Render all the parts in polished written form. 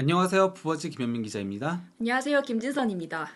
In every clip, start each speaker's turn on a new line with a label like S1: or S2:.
S1: 안녕하세요. 부버지 김현민 기자입니다.
S2: 안녕하세요. 김진선입니다.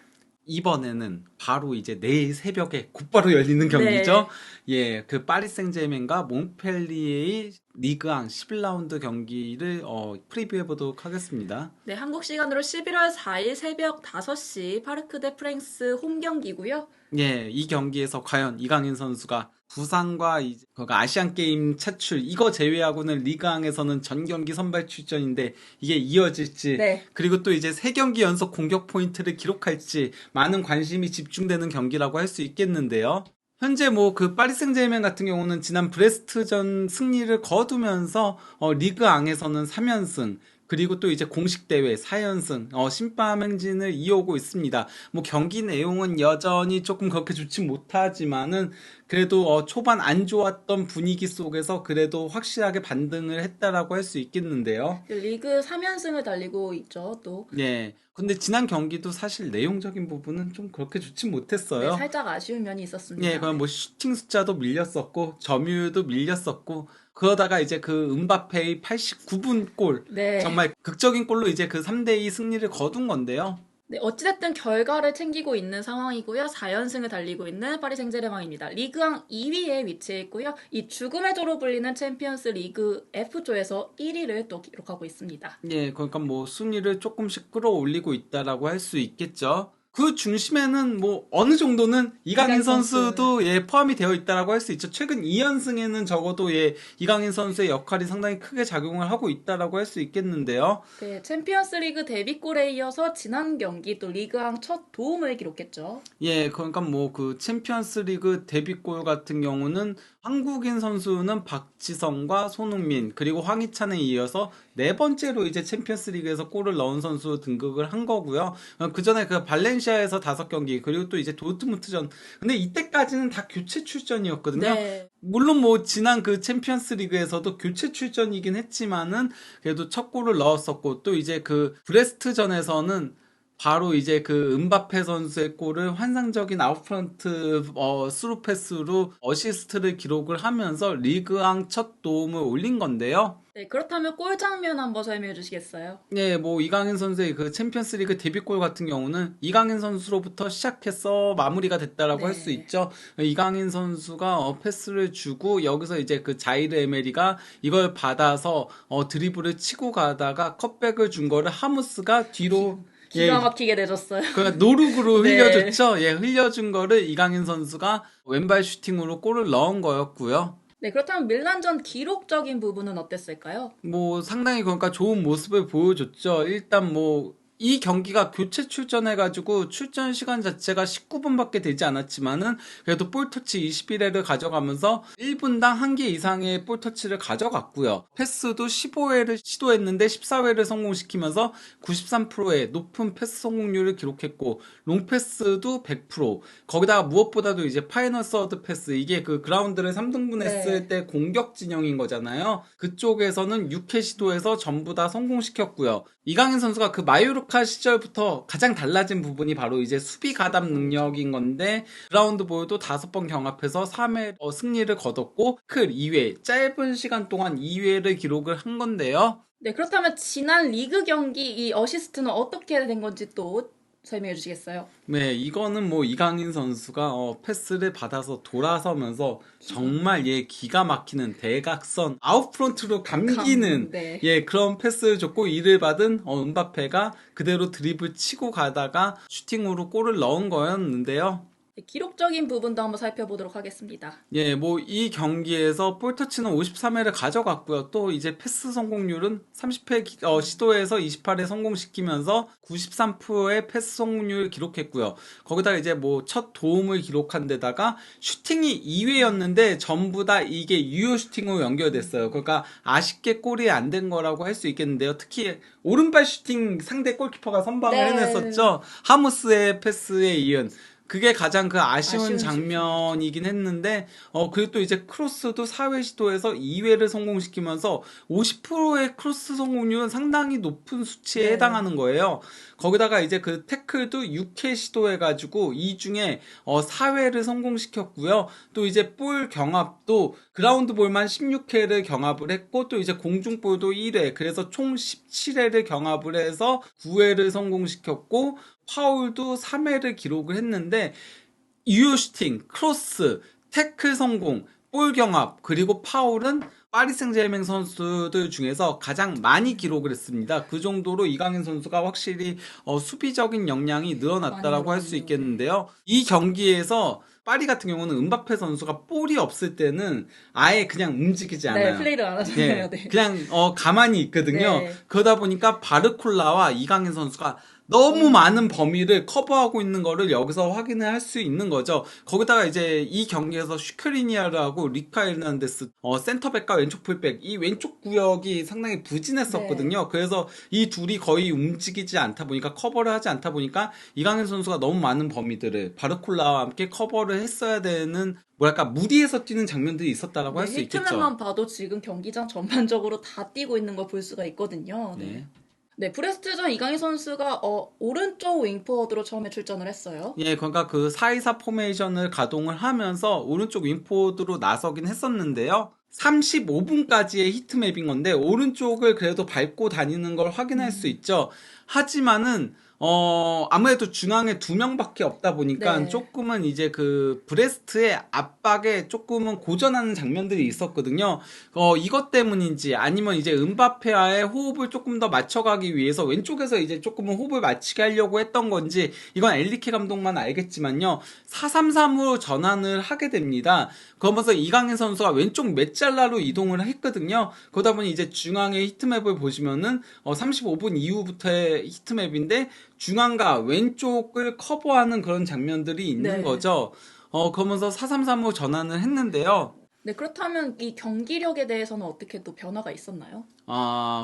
S1: 이번에는 바로 이제 내일 새벽에 곧바로 열리는 경기죠.
S2: 네.
S1: 예, 그 파리 생제르맹과 몽펠리에의 리그앙 11라운드 경기를 프리뷰해 보도록 하겠습니다.
S2: 네, 한국 시간으로 11월 4일 새벽 5시 파르크 대 프랑스 홈 경기고요.
S1: 예, 이 경기에서 과연 이강인 선수가 부상과 그 아시안 게임 차출 이거 제외하고는 리그앙에서는 전 경기 선발 출전인데 이게 이어질지
S2: 네.
S1: 그리고 또 이제 세 경기 연속 공격 포인트를 기록할지 많은 관심이 집중되는 경기라고 할 수 있겠는데요. 현재 뭐 그 파리 생제르맹 같은 경우는 지난 브레스트전 승리를 거두면서 리그앙에서는 3연승 그리고 또 이제 공식 대회 4연승 신밤 행진을 이어오고 있습니다. 뭐 경기 내용은 여전히 조금 그렇게 좋지 못하지만은 그래도 초반 안 좋았던 분위기 속에서 그래도 확실하게 반등을 했다라고 할 수 있겠는데요.
S2: 리그 3연승을 달리고 있죠, 또.
S1: 예. 근데 지난 경기도 사실 내용적인 부분은 좀 그렇게 좋지
S2: 네,
S1: 못했어요.
S2: 살짝 아쉬운 면이
S1: 예,
S2: 있었습니다.
S1: 그럼 뭐 슈팅 숫자도 밀렸었고 점유율도 밀렸었고 그러다가 이제 그 음바페의 89분 골
S2: 네.
S1: 정말 극적인 골로 이제 그 3대2 승리를 거둔 건데요.
S2: 네, 어찌됐든 결과를 챙기고 있는 상황이고요. 4연승을 달리고 있는 파리 생제르맹입니다. 리그왕 2위에 위치해 있고요. 이 죽음의 조로 불리는 챔피언스 리그 F조에서 1위를 또 기록하고 있습니다.
S1: 예, 그러니까 뭐 순위를 조금씩 끌어올리고 있다라고 할 수 있겠죠. 그 중심에는 뭐 어느 정도는 이강인 선수도 예 포함이 되어 있다라고 할 수 있죠. 최근 2연승에는 적어도 예 이강인 선수의 역할이 상당히 크게 작용을 하고 있다라고 할 수 있겠는데요.
S2: 네, 챔피언스 리그 데뷔골에 이어서 지난 경기 또 리그왕 첫 도움을 기록했죠.
S1: 예, 그러니까 뭐 그 챔피언스 리그 데뷔골 같은 경우는 한국인 선수는 박지성과 손흥민 그리고 황희찬에 이어서 네 번째로 이제 챔피언스 리그에서 골을 넣은 선수 등극을 한 거고요. 그 전에 그 발렌시아에서 5경기 그리고 또 이제 도르트문트전 근데 이때까지는 다 교체 출전이었거든요.
S2: 네.
S1: 물론 뭐 지난 그 챔피언스 리그에서도 교체 출전이긴 했지만은 그래도 첫 골을 넣었었고 또 이제 그 브레스트전에서는 바로 이제 그 음바페 선수의 골을 환상적인 아웃프런트 스루 패스로 어시스트를 기록을 하면서 리그왕 첫 도움을 올린 건데요.
S2: 네, 그렇다면 골 장면 한번 설명해 주시겠어요?
S1: 네, 뭐 이강인 선수의 그 챔피언스리그 데뷔골 같은 경우는 이강인 선수로부터 시작해서 마무리가 됐다라고 할 수
S2: 네.
S1: 있죠. 이강인 선수가 패스를 주고 여기서 이제 그 자이르 에메리가 이걸 받아서 드리블을 치고 가다가 컷백을 준 거를 하무스가 뒤로
S2: 기가 막히게 내줬어요.
S1: 그 노룩으로
S2: 네.
S1: 흘려줬죠. 예, 흘려준 거를 이강인 선수가 왼발 슈팅으로 골을 넣은 거였고요.
S2: 네, 그렇다면 밀란전 기록적인 부분은 어땠을까요?
S1: 뭐 상당히 그러니까 좋은 모습을 보여줬죠. 일단 뭐 이 경기가 교체 출전해가지고 출전 시간 자체가 19분밖에 되지 않았지만은 그래도 볼터치 21회를 가져가면서 1분당 1개 이상의 볼터치를 가져갔고요. 패스도 15회를 시도했는데 14회를 성공시키면서 93%의 높은 패스 성공률을 기록했고 롱패스도 100% 거기다가 무엇보다도 이제 파이널 서드 패스 이게 그 그라운드를 3등분 했을
S2: 네.
S1: 때 공격 진영인 거잖아요. 그쪽에서는 6회 시도해서 전부 다 성공시켰고요. 이강인 선수가 그 마요르카 시절부터 가장 달라진 부분이 바로 이제 수비 가담 능력인 건데 그라운드 볼도 5번 경합해서 3회 승리를 거뒀고 클 2회 짧은 시간 동안 2회를 기록을 한 건데요.
S2: 네, 그렇다면 지난 리그 경기 이 어시스트는 어떻게 된 건지 또 설명해 주시겠어요?
S1: 네, 이거는 뭐 이강인 선수가 패스를 받아서 돌아서면서 정말 기가 막히는 대각선 아웃프런트로 감기는
S2: 네.
S1: 그런 패스를 줬고 이를 받은 음바페가 그대로 드리블 치고 가다가 슈팅으로 골을 넣은 거였는데요.
S2: 네, 기록적인 부분도 한번 살펴보도록 하겠습니다.
S1: 예, 뭐 이 경기에서 볼터치는 53회를 가져갔고요. 또 이제 패스 성공률은 30회 시도에서 28회 성공시키면서 93%의 패스 성공률을 기록했고요. 거기다가 이제 뭐 첫 도움을 기록한 데다가 슈팅이 2회였는데 전부 다 이게 유효 슈팅으로 연결됐어요. 그러니까 아쉽게 골이 안 된 거라고 할 수 있겠는데요. 특히 오른발 슈팅 상대 골키퍼가 선방을
S2: 네.
S1: 해냈었죠. 하무스의 패스에 이은 그게 가장 그 아쉬운
S2: 아쉬운
S1: 장면이긴 했는데, 그리고 또 이제 크로스도 4회 시도에서 2회를 성공시키면서 50%의 크로스 성공률은 상당히 높은 수치에
S2: 네.
S1: 해당하는 거예요. 거기다가 이제 그 태클도 6회 시도해가지고 이 중에 4회를 성공시켰고요. 또 이제 볼 경합도 그라운드 볼만 16회를 경합을 했고, 또 이제 공중볼도 1회, 그래서 총 17회를 경합을 해서 9회를 성공시켰고, 파울도 3회를 기록을 했는데, 유효 슈팅, 크로스, 태클 성공, 볼 경합, 그리고 파울은 파리 생제르맹 선수들 중에서 가장 많이 기록을 했습니다. 그 정도로 이강인 선수가 확실히 수비적인 역량이 늘어났다라고 할 수
S2: 많이
S1: 있겠는데요. 이 경기에서 파리 같은 경우는 은바페 선수가 볼이 없을 때는 아예 그냥 움직이지 않아요.
S2: 네, 플레이를 안 하잖아요.
S1: 예,
S2: 네.
S1: 그냥 가만히 있거든요.
S2: 네.
S1: 그러다 보니까 바르콜라와 이강인 선수가 너무 많은 범위를 커버하고 있는 거를 여기서 확인을 할 수 있는 거죠. 거기다가 이제 이 경기에서 슈크리니아르하고 리카 에르난데스 센터백과 왼쪽 풀백, 이 왼쪽 구역이 상당히 부진했었거든요. 그래서 이 둘이 거의 움직이지 않다 보니까, 커버를 하지 않다 보니까 이강인 선수가 너무 많은 범위들을 바르콜라와 함께 커버를 했어야 되는, 뭐랄까, 무리해서 뛰는 장면들이 있었다라고 할 수 있겠죠.
S2: 히트맨만 봐도 지금 경기장 전반적으로 다 뛰고 있는 걸 볼 수가 있거든요.
S1: 네.
S2: 네, 브레스트전 이강인 선수가 오른쪽 윙포워드로 처음에 출전을 했어요.
S1: 예, 그러니까 그 4-2-4 포메이션을 가동을 하면서 오른쪽 윙포드로 나서긴 했었는데요. 35분까지의 히트맵인 건데 오른쪽을 그래도 밟고 다니는 걸 확인할 수 있죠. 하지만은 아무래도 중앙에 2명밖에 없다 보니까
S2: 네.
S1: 조금은 이제 그 브레스트의 압박에 조금은 고전하는 장면들이 있었거든요. 이것 때문인지 아니면 이제 은바페와의 호흡을 조금 더 맞춰가기 위해서 왼쪽에서 이제 조금은 호흡을 맞추게 하려고 했던 건지, 이건 엘리케 감독만 알겠지만요. 4-3-3으로 전환을 하게 됩니다. 그러면서 이강인 선수가 왼쪽 메잘라로 이동을 했거든요. 그러다 보니 이제 중앙의 히트맵을 보시면은 35분 이후부터의 히트맵인데 중앙과 왼쪽을 커버하는 그런 장면들이 있는
S2: 네.
S1: 거죠. 그러면서 4-3-3으로 전환을 했는데요.
S2: 네, 그렇다면 이 경기력에 대해서는 어떻게 또 변화가 있었나요?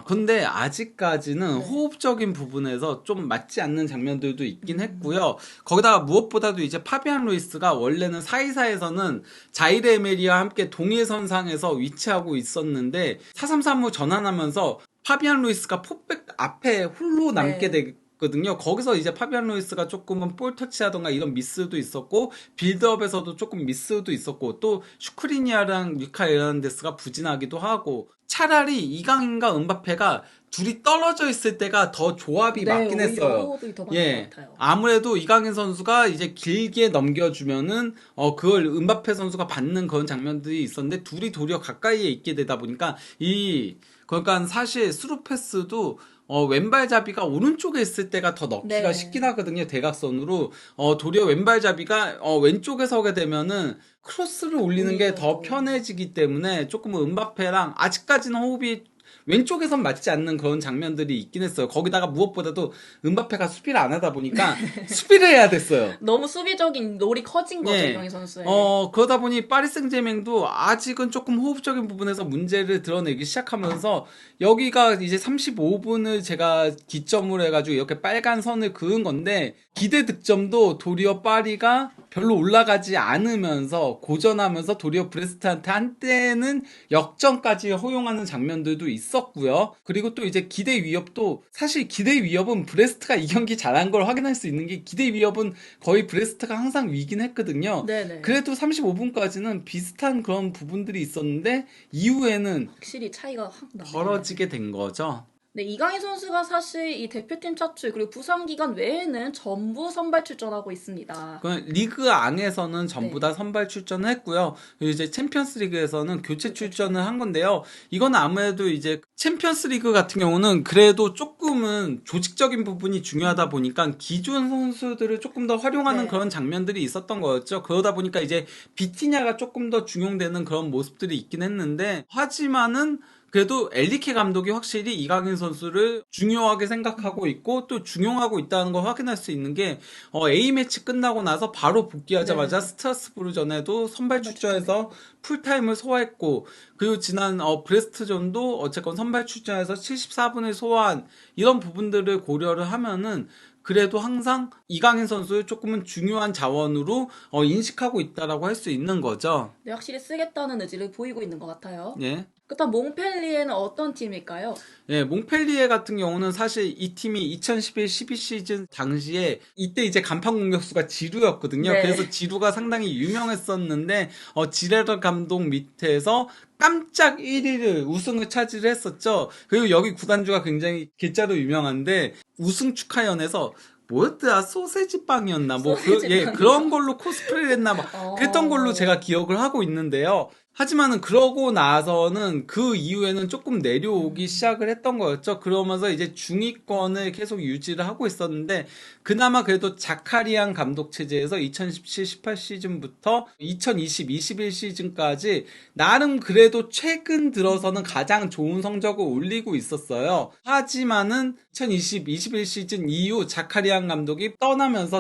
S1: 근데 아직까지는
S2: 네.
S1: 호흡적인 부분에서 좀 맞지 않는 장면들도 있긴 했고요. 거기다가 무엇보다도 이제 파비안 루이스가 원래는 4-2-4에서는 자이레 에메리와 함께 동일선상에서 위치하고 있었는데 4-3-3으로 전환하면서 파비안 루이스가 포백 앞에 홀로 남게
S2: 네.
S1: 거든요. 거기서 이제 파비안 루이스가 조금은 볼 터치하던가 이런 미스도 있었고, 빌드업에서도 조금 미스도 있었고, 또 슈크리니아랑 리카 에르난데스가 부진하기도 하고, 차라리 이강인과 은바페가 둘이 떨어져 있을 때가 더 조합이
S2: 네,
S1: 맞긴
S2: 오히려
S1: 했어요.
S2: 호흡이 더 맞는
S1: 예,
S2: 것 같아요.
S1: 아무래도 이강인 선수가 이제 길게 넘겨주면은 그걸 은바페 선수가 받는 그런 장면들이 있었는데, 둘이 도리어 가까이에 있게 되다 보니까 그러니까 사실 스루 패스도 왼발잡이가 오른쪽에 있을 때가 더 넣기가
S2: 네.
S1: 쉽긴 하거든요. 대각선으로. 도리어 왼발잡이가 왼쪽에 서게 되면은 크로스를 올리는 게 더
S2: 오히려
S1: 편해지기 때문에 조금 은바페랑 아직까지는 호흡이 왼쪽에선 맞지 않는 그런 장면들이 있긴 했어요. 거기다가 무엇보다도 은바페가 수비를 안 하다 보니까 수비를 해야 됐어요.
S2: 너무 수비적인 롤이 커진 거죠,
S1: 예.
S2: 이강인 선수의.
S1: 그러다 보니 파리 생제맹도 아직은 조금 호흡적인 부분에서 문제를 드러내기 시작하면서, 여기가 이제 35분을 제가 기점으로 해가지고 이렇게 빨간 선을 그은 건데, 기대 득점도 도리어 파리가 별로 올라가지 않으면서 고전하면서 도리어 브레스트한테 한때는 역전까지 허용하는 장면들도 있었고요. 그리고 또 이제 기대 위협도, 사실 기대 위협은 브레스트가 이 경기 잘한 걸 확인할 수 있는 게, 기대 위협은 거의 브레스트가 항상 위긴 했거든요.
S2: 네네.
S1: 그래도 35분까지는 비슷한 그런 부분들이 있었는데 이후에는
S2: 확실히 차이가 확 나네요.
S1: 벌어지게 된 거죠.
S2: 네, 이강인 선수가 사실 이 대표팀 차출 그리고 부상 기간 외에는 전부 선발 출전하고 있습니다.
S1: 그 리그 안에서는 전부
S2: 네.
S1: 다 선발 출전을 했고요. 그리고 이제 챔피언스 리그에서는 교체 출전을 한 건데요. 이건 아무래도 이제 챔피언스 리그 같은 경우는 그래도 조금은 조직적인 부분이 중요하다 보니까 기존 선수들을 조금 더 활용하는
S2: 네.
S1: 그런 장면들이 있었던 거였죠. 그러다 보니까 이제 비티냐가 조금 더 중용되는 그런 모습들이 있긴 했는데, 하지만은 그래도 엘리케 감독이 확실히 이강인 선수를 중요하게 생각하고 있고 또 중용하고 있다는 걸 확인할 수 있는 게, A매치 끝나고 나서 바로 복귀하자마자
S2: 네.
S1: 스트라스부르전에도 선발 출전해서 풀타임을 소화했고, 그리고 지난 브레스트전도 어쨌건 선발 출전해서 74분을 소화한 이런 부분들을 고려를 하면은 그래도 항상 이강인 선수를 조금은 중요한 자원으로 인식하고 있다라고 할 수 있는 거죠.
S2: 네, 확실히 쓰겠다는 의지를 보이고 있는 것 같아요.
S1: 예.
S2: 그렇다면 몽펠리에는 어떤 팀일까요?
S1: 예, 몽펠리에 같은 경우는 사실 이 팀이 2011-12 시즌 당시에 이때 이제 간판 공격수가 지루였거든요.
S2: 네.
S1: 그래서 지루가 상당히 유명했었는데 지레르 감독 밑에서 깜짝 1위를 우승을 차지했었죠. 그리고 여기 구단주가 굉장히 개짜로 유명한데 우승 축하연에서 뭐였더라? 소세지 빵이었나?
S2: 소세지 빵이요?
S1: 그런 걸로 코스프레를 했나 봐. 그랬던 걸로 제가 기억을 하고 있는데요. 하지만은 그러고 나서는 그 이후에는 조금 내려오기 시작을 했던 거였죠. 그러면서 이제 중위권을 계속 유지를 하고 있었는데 그나마 그래도 자카리안 감독 체제에서 2017-18 시즌부터 2020-21 시즌까지 나름 그래도 최근 들어서는 가장 좋은 성적을 올리고 있었어요. 하지만은 2020-21 시즌 이후 자카리안 감독이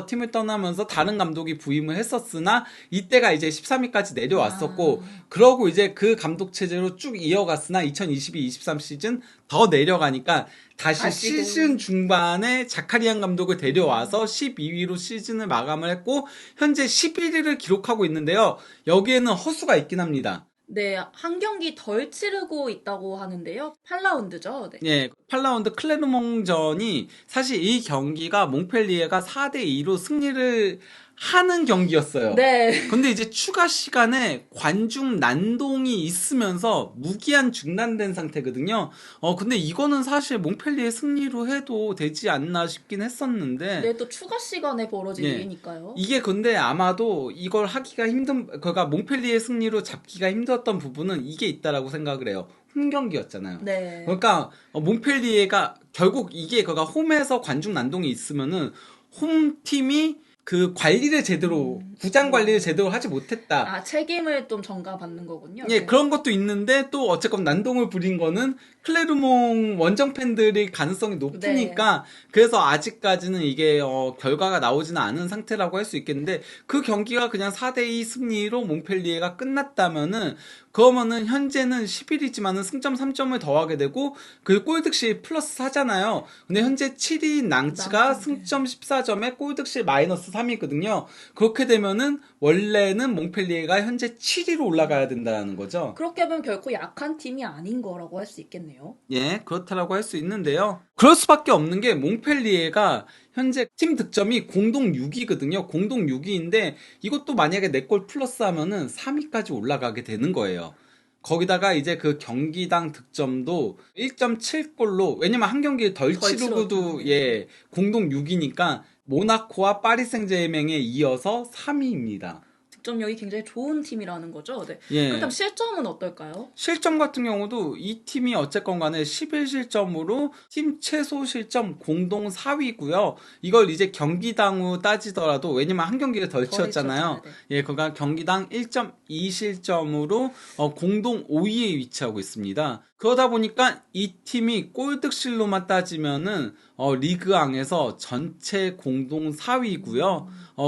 S1: 팀을 떠나면서 다른 감독이 부임을 했었으나 이때가 이제 13위까지 내려왔었고 그러고 이제 그 감독 체제로 쭉 이어갔으나 2022-23 시즌 더 내려가니까 다시
S2: 다시금.
S1: 시즌 중반에 자카리안 감독을 데려와서 12위로 시즌을 마감을 했고 현재 11위를 기록하고 있는데요. 여기에는 허수가 있긴 합니다.
S2: 네, 한 경기 덜 치르고 있다고 하는데요. 8라운드죠. 네.
S1: 예, 8라운드 클레르몽전이 사실 이 경기가 몽펠리에가 4대2로 승리를 하는 경기였어요.
S2: 네.
S1: 근데 이제 추가 시간에 관중 난동이 있으면서 무기한 중단된 상태거든요. 근데 이거는 사실 몽펠리에 승리로 해도 되지 않나 싶긴 했었는데.
S2: 네, 또 추가 시간에 벌어진
S1: 예.
S2: 일이니까요.
S1: 이게 근데 아마도 이걸 하기가 그러니까 몽펠리에 승리로 잡기가 힘들었던 부분은 이게 있다라고 생각을 해요. 홈 경기였잖아요.
S2: 네.
S1: 그러니까 몽펠리에가 결국 이게 그가 홈에서 관중 난동이 있으면은 홈팀이 그 관리를 제대로 구장 관리를 제대로 하지 못했다.
S2: 아, 책임을 좀 전가받는 거군요.
S1: 예,
S2: 네.
S1: 그런 것도 있는데 또 어쨌건 난동을 부린 거는 클레르몽 원정 팬들의 가능성이 높으니까 그래서 아직까지는 이게 결과가 나오지는 않은 상태라고 할 수 있겠는데 그 경기가 그냥 4대2 승리로 몽펠리에가 끝났다면은 그러면은 현재는 10일이지만은 승점 3점을 더하게 되고 그 골득실 플러스 4잖아요. 근데 현재 7위인 낭츠가 승점 14점에 골득실 마이너스 3이거든요. 그렇게 되면은 원래는 몽펠리에가 현재 7위로 올라가야 된다는 거죠.
S2: 그렇게 보면 결코 약한 팀이 아닌 거라고 할 수 있겠네요.
S1: 예, 그렇다라고 할 수 있는데요. 그럴 수밖에 없는 게 몽펠리에가 현재 팀 득점이 공동 6위거든요. 공동 6위인데 이것도 만약에 4골 플러스 하면은 3위까지 올라가게 되는 거예요. 거기다가 이제 그 경기당 득점도 1.7골로 왜냐면 한 경기 덜 치르고도 예, 공동 6위니까 모나코와 파리 생제르맹에 이어서 3위입니다.
S2: 득점력이 굉장히 좋은 팀이라는 거죠. 네.
S1: 예.
S2: 그렇다면 실점은 어떨까요?
S1: 실점 같은 경우도 이 팀이 어쨌건 간에 11실점으로 팀 최소 실점 공동 4위고요. 이걸 이제 경기당으로 따지더라도 왜냐면 한 경기를 덜 치렀잖아요.
S2: 네.
S1: 예, 그러니까 경기당 1.2실점으로 공동 5위에 위치하고 있습니다. 그러다 보니까 이 팀이 골득실로만 따지면은 리그앙에서 전체 공동 4위고요.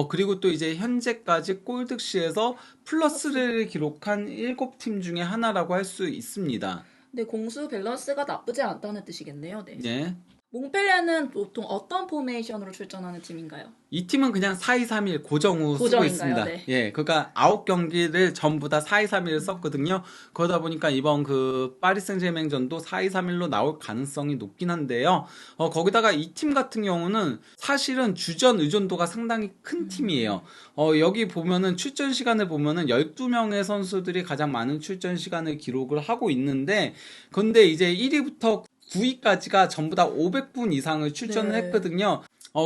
S1: 그리고 또 이제 현재까지 골득실에서 플러스를 기록한 7팀 중에 하나라고 할 수 있습니다.
S2: 네, 공수 밸런스가 나쁘지 않다는 뜻이겠네요. 네.
S1: 예.
S2: 몽펠리에는 보통 어떤 포메이션으로 출전하는 팀인가요?
S1: 이 팀은 그냥 4-2-3-1 고정으로 쓰고
S2: 고정인가요?
S1: 있습니다.
S2: 네.
S1: 예, 그러니까 9경기를 전부 다 4-2-3-1을 썼거든요. 그러다 보니까 이번 그 파리 생제르맹전도 4-2-3-1로 나올 가능성이 높긴 한데요. 거기다가 이 팀 같은 경우는 사실은 주전 의존도가 상당히 큰 팀이에요. 여기 보면은 출전 시간을 보면은 12명의 선수들이 가장 많은 출전 시간을 기록을 하고 있는데 근데 이제 1위부터 9위까지가 전부 다 500분 이상을 출전을
S2: 네.
S1: 했거든요.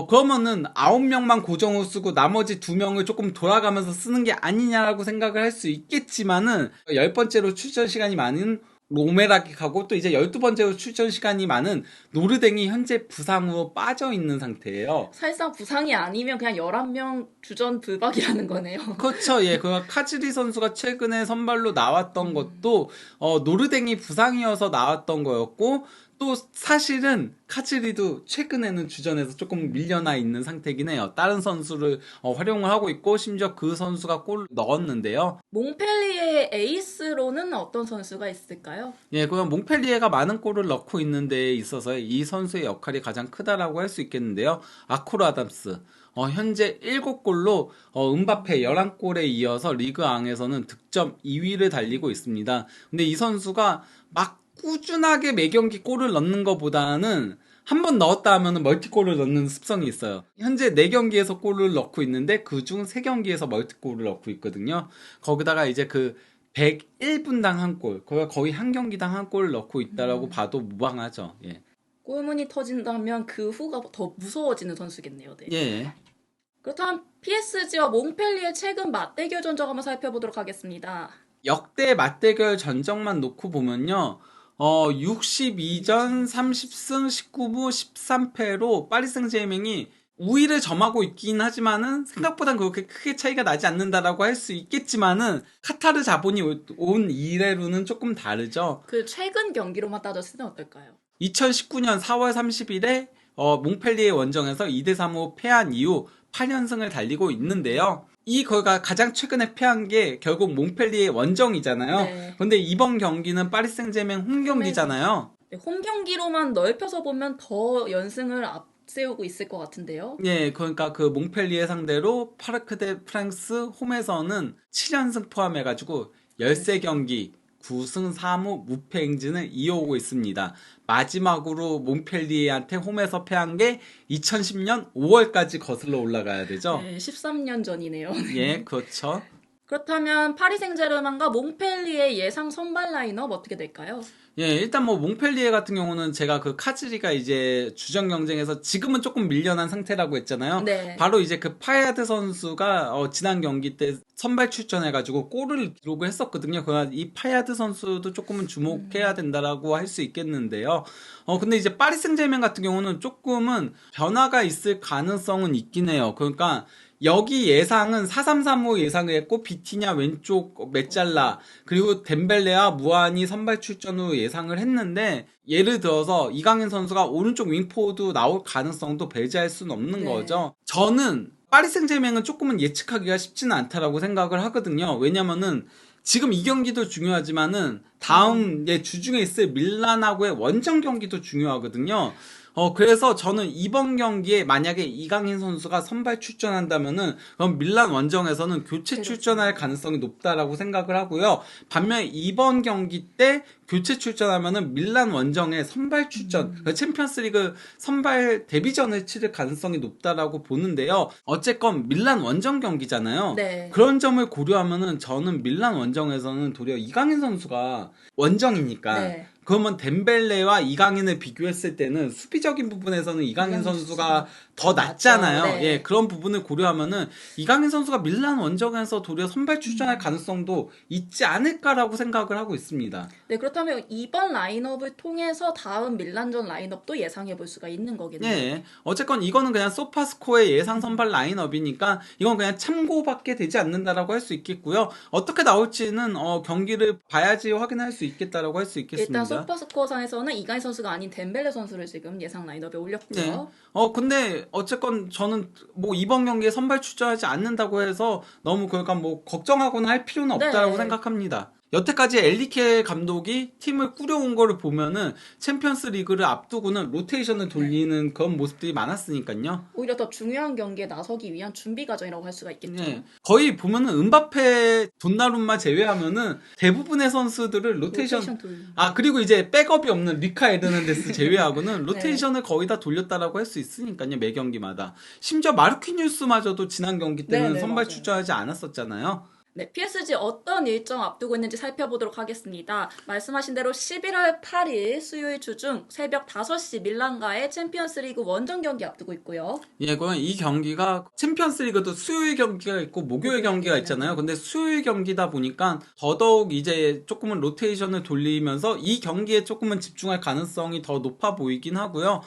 S1: 그러면은 9명만 고정으로 쓰고 나머지 2명을 조금 돌아가면서 쓰는 게 아니냐라고 생각을 할 수 있겠지만은 10번째로 출전 시간이 많은 로메락하고 또 이제 12번째로 출전 시간이 많은 노르댕이 현재 부상으로 빠져 있는 상태예요.
S2: 사실상 부상이 아니면 그냥 11명 주전 불박이라는 거네요.
S1: 그렇죠. 예. 그 카즈리 선수가 최근에 선발로 나왔던 것도 노르댕이 부상이어서 나왔던 거였고 또 사실은 카즈리도 최근에는 주전에서 조금 밀려나 있는 상태긴 해요. 다른 선수를 활용을 하고 있고 심지어 그 선수가 골 넣었는데요.
S2: 몽펠리에의 에이스로는 어떤 선수가 있을까요?
S1: 예, 그건 몽펠리에가 많은 골을 넣고 있는 데 있어서 이 선수의 역할이 가장 크다라고 할 수 있겠는데요. 아코르 아담스. 현재 7골로 음바페 11골에 이어서 리그앙에서는 득점 2위를 달리고 있습니다. 근데 이 선수가 막 꾸준하게 매 경기 골을 넣는 것보다는 한 번 넣었다 하면 멀티골을 넣는 습성이 있어요. 현재 4경기에서 골을 넣고 있는데 그중 3경기에서 멀티골을 넣고 있거든요. 거기다가 이제 그 101분당 한 골, 거의 한 경기당 한 골을 넣고 있다라고 봐도 무방하죠. 예.
S2: 골문이 터진다면 그 후가 더 무서워지는 선수겠네요. 네.
S1: 예.
S2: 그렇다면 PSG와 몽펠리에 최근 맞대결 전적 한번 살펴보도록 하겠습니다.
S1: 역대 맞대결 전적만 놓고 보면요. 62전 30승 19무 13패로 파리 생제르맹이 우위를 점하고 있긴 하지만은 생각보단 그렇게 크게 차이가 나지 않는다라고 할 수 있겠지만은 카타르 자본이 온 이래로는 조금 다르죠.
S2: 그 최근 경기로만 따졌을 때 어떨까요?
S1: 2019년 4월 30일에 몽펠리에 원정에서 2대3으로 패한 이후 8연승을 달리고 있는데요. 거가 가장 최근에 패한 게 결국 몽펠리에 원정이잖아요.
S2: 네.
S1: 근데 이번 경기는 파리 생제맹 홈 경기잖아요.
S2: 네, 홈 경기로만 넓혀서 보면 더 연승을 앞세우고 있을 것 같은데요.
S1: 예, 그러니까 그 몽펠리에 상대로 파르크 대 프랑스 홈에서는 7연승 포함해가지고 13경기 9승 4무 무패 행진을 이어오고 있습니다. 마지막으로 몽펠리에한테 홈에서 패한 게 2010년 5월까지 거슬러 올라가야 되죠.
S2: 네, 13년 전이네요.
S1: 예, 그렇죠.
S2: 그렇다면 파리 생제르맹과 몽펠리에 예상 선발 라인업 어떻게 될까요?
S1: 예, 일단 뭐 몽펠리에 같은 경우는 제가 그 카즈리가 이제 주전 경쟁에서 지금은 조금 밀려난 상태라고 했잖아요.
S2: 네.
S1: 바로 이제 그 파야드 선수가 지난 경기 때 선발 출전해가지고 골을 기록을 했었거든요. 그러나 이 파야드 선수도 조금은 주목해야 된다라고 할 수 있겠는데요. 근데 이제 파리 생제르맹 같은 경우는 조금은 변화가 있을 가능성은 있긴 해요. 그러니까 여기 예상은 4-3-3호 예상을 했고 비티냐 왼쪽 메짤라 그리고 덴벨레와 무안이 선발 출전으로 예상을 했는데 예를 들어서 이강인 선수가 오른쪽 윙포워드 나올 가능성도 배제할 수는 없는
S2: 네.
S1: 거죠. 저는 파리 생제르맹은 조금은 예측하기가 쉽지는 않다라고 생각을 하거든요. 왜냐면은 지금 이 경기도 중요하지만은 다음 주중에 있을 밀란하고의 원정 경기도 중요하거든요. 그래서 저는 이번 경기에 만약에 이강인 선수가 선발 출전한다면은 그럼 밀란 원정에서는 교체 출전할 가능성이 높다라고 생각을 하고요. 반면 이번 경기 때 교체 출전하면은 밀란 원정에 선발 출전, 챔피언스리그 선발 데뷔전을 치를 가능성이 높다라고 보는데요. 어쨌건 밀란 원정 경기잖아요.
S2: 네.
S1: 그런 점을 고려하면은 저는 밀란 원정에서는 도리어 이강인 선수가 원정이니까
S2: 네.
S1: 그러면 덴벨레와 이강인을 비교했을 때는 수비적인 부분에서는 이강인 선수가 더 낫잖아요.
S2: 맞죠. 네.
S1: 예, 그런 부분을 고려하면은 이강인 선수가 밀란 원정에서 도리어 선발 출전할 가능성도 있지 않을까라고 생각을 하고 있습니다.
S2: 네, 그렇다면 이번 라인업을 통해서 다음 밀란전 라인업도 예상해 볼 수가 있는 거겠네요.
S1: 예, 어쨌건 이거는 그냥 소파스코어의 예상 선발 라인업이니까 이건 그냥 참고밖에 되지 않는다라고 할 수 있겠고요. 어떻게 나올지는 경기를 봐야지 확인할 수 있겠다라고 할 수 있겠습니다.
S2: 일단 소파스코어상에서는 이강인 선수가 아닌 덴벨레 선수를 지금 예상 라인업에 올렸고요.
S1: 네. 근데 어쨌건 저는 뭐 이번 경기에 선발 출전하지 않는다고 해서 너무 그러니까 뭐 걱정하거나 할 필요는 없다라고
S2: 네.
S1: 생각합니다. 여태까지 엘리케 감독이 팀을 꾸려온 거를 보면은 챔피언스 리그를 앞두고는 로테이션을 돌리는 그런 모습들이 많았으니까요.
S2: 오히려 더 중요한 경기에 나서기 위한 준비 과정이라고 할 수가 있겠죠.
S1: 네. 거의 보면은 은바페, 돈나룸마 제외하면은 대부분의 선수들을 로테이션
S2: 돌.
S1: 그리고 이제 백업이 없는 리카 에르난데스 제외하고는 로테이션을 거의 다 돌렸다라고 할 수 있으니까요. 매 경기마다. 심지어 마르퀴뉴스마저도 지난 경기 때는
S2: 네네,
S1: 선발
S2: 맞아요.
S1: 출전하지 않았었잖아요.
S2: 네, PSG 어떤 일정 앞두고 있는지 살펴보도록 하겠습니다. 말씀하신 대로 11월 8일 수요일 주중 새벽 5시 밀란과의 챔피언스리그 원정 경기 앞두고 있고요.
S1: 예, 그럼 이 경기가 챔피언스리그도 수요일 경기가 있고 목요일 경기가 있잖아요. 근데 수요일 경기다 보니까 더더욱 이제 조금은 로테이션을 돌리면서 이 경기에 조금은 집중할 가능성이 더 높아 보이긴 하고요.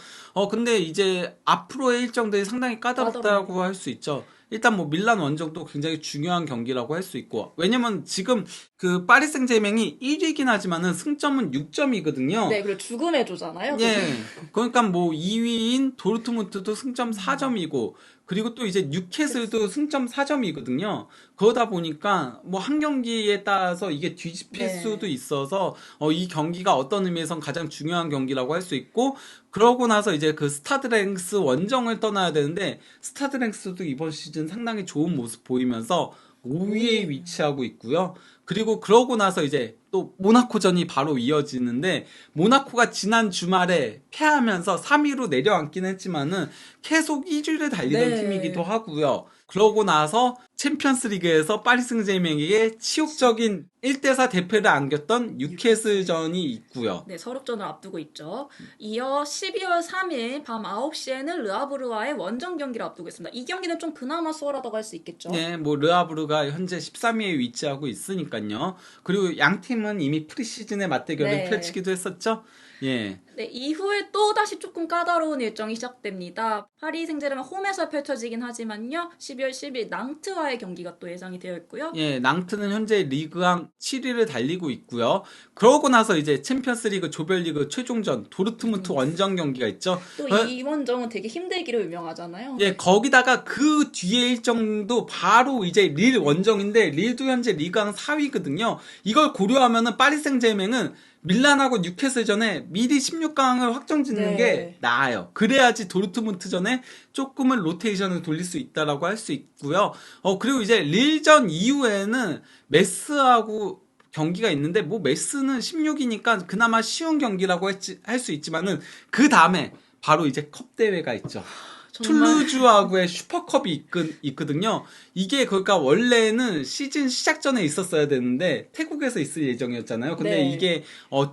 S1: 근데 이제 앞으로의 일정들이 상당히 까다롭다고 할 수 있죠. 일단 뭐 밀란 원정도 굉장히 중요한 경기라고 할 수 있고 왜냐면 지금 그 파리 생제맹이 1위긴 하지만은 승점은 6점이거든요.
S2: 네, 그리고 죽음의 조잖아요.
S1: 예. 그러니까 뭐 2위인 도르트문트도 승점 4점이고 그리고 또 이제 뉴캐슬도 승점 4점이거든요. 그러다 보니까 뭐 한 경기에 따라서 이게 뒤집힐
S2: 네.
S1: 수도 있어서 이 경기가 어떤 의미에선 가장 중요한 경기라고 할 수 있고 그러고 나서 이제 그 스타드랭스 원정을 떠나야 되는데 스타드랭스도 이번 시즌 상당히 좋은 모습 보이면서 5위에 위치하고 있고요. 그리고 그러고 나서 이제 또 모나코전이 바로 이어지는데 모나코가 지난 주말에 패하면서 3위로 내려앉긴 했지만은 계속 1위를 달리던
S2: 네.
S1: 팀이기도 하고요. 그러고 나서 챔피언스 리그에서 파리 생제르맹에게 치욕적인 1대4 대패를 안겼던 뉴캐슬전이 있고요.
S2: 네, 서력전을 앞두고 있죠. 이어 12월 3일 밤 9시에는 르아브르와의 원정 경기를 앞두고 있습니다. 이 경기는 좀 그나마 수월하다고 할 수 있겠죠.
S1: 네, 뭐 르아브르가 현재 13위에 위치하고 있으니까요. 그리고 양 팀은 이미 프리시즌의 맞대결을
S2: 네.
S1: 펼치기도 했었죠. 예.
S2: 네, 이후에 또 다시 조금 까다로운 일정이 시작됩니다. 파리 생제르맹 홈에서 펼쳐지긴 하지만요. 12월 10일 낭트와의 경기가 또 예상이 되어 있고요.
S1: 예, 낭트는 현재 리그왕 7위를 달리고 있고요. 그러고 나서 이제 챔피언스리그 조별리그 최종전 도르트문트 원정 경기가 있죠.
S2: 또 이 원정은 되게 힘들기로 유명하잖아요.
S1: 예, 거기다가 그 뒤에 일정도 바로 이제 릴 원정인데 릴도 현재 리그왕 4위거든요. 이걸 고려하면은 파리 생제르맹은 밀란하고 뉴캐슬전에 미리 16강을 확정짓는
S2: 네.
S1: 게 나아요. 그래야지 도르트문트전에 조금은 로테이션을 돌릴 수 있다라고 할 수 있고요. 그리고 이제 릴전 이후에는 메스하고 경기가 있는데 뭐 메스는 16이니까 그나마 쉬운 경기라고 할 수 있지만은 그 다음에 바로 이제 컵 대회가 있죠.
S2: 정말.
S1: 툴루즈하고의 슈퍼컵이 있거든요. 이게 그러니까 원래는 시즌 시작 전에 있었어야 되는데 태국에서 있을 예정이었잖아요. 근데
S2: 네.
S1: 이게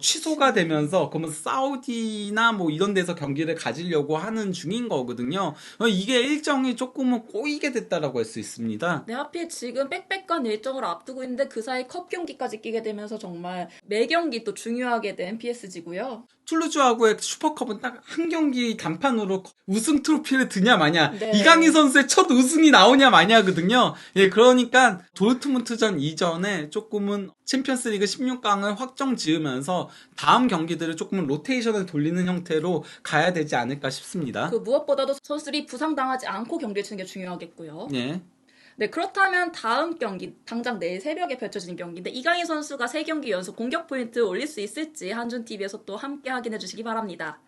S1: 취소가 되면서 그러면 사우디나 뭐 이런 데서 경기를 가지려고 하는 중인 거거든요. 이게 일정이 조금은 꼬이게 됐다라고 할 수 있습니다.
S2: 네, 하필 지금 빽빽한 일정을 앞두고 있는데 그 사이 컵 경기까지 끼게 되면서 정말 매 경기 또 중요하게 된 PSG고요.
S1: 툴루즈하고의 슈퍼컵은 딱 한 경기 단판으로 우승 트로피를 드냐 마냐
S2: 네.
S1: 이강인 선수의 첫 우승이 나오냐 마냐거든요. 예, 그러니까 도르트문트전 이전에 조금은 챔피언스리그 16강을 확정 지으면서 다음 경기들을 조금은 로테이션을 돌리는 형태로 가야 되지 않을까 싶습니다.
S2: 그 무엇보다도 선수들이 부상당하지 않고 경기를 치는 게 중요하겠고요.
S1: 예.
S2: 네, 그렇다면 다음 경기, 당장 내일 새벽에 펼쳐지는 경기인데 이강인 선수가 3경기 연속 공격 포인트 올릴 수 있을지 한준TV에서 또 함께 확인해 주시기 바랍니다.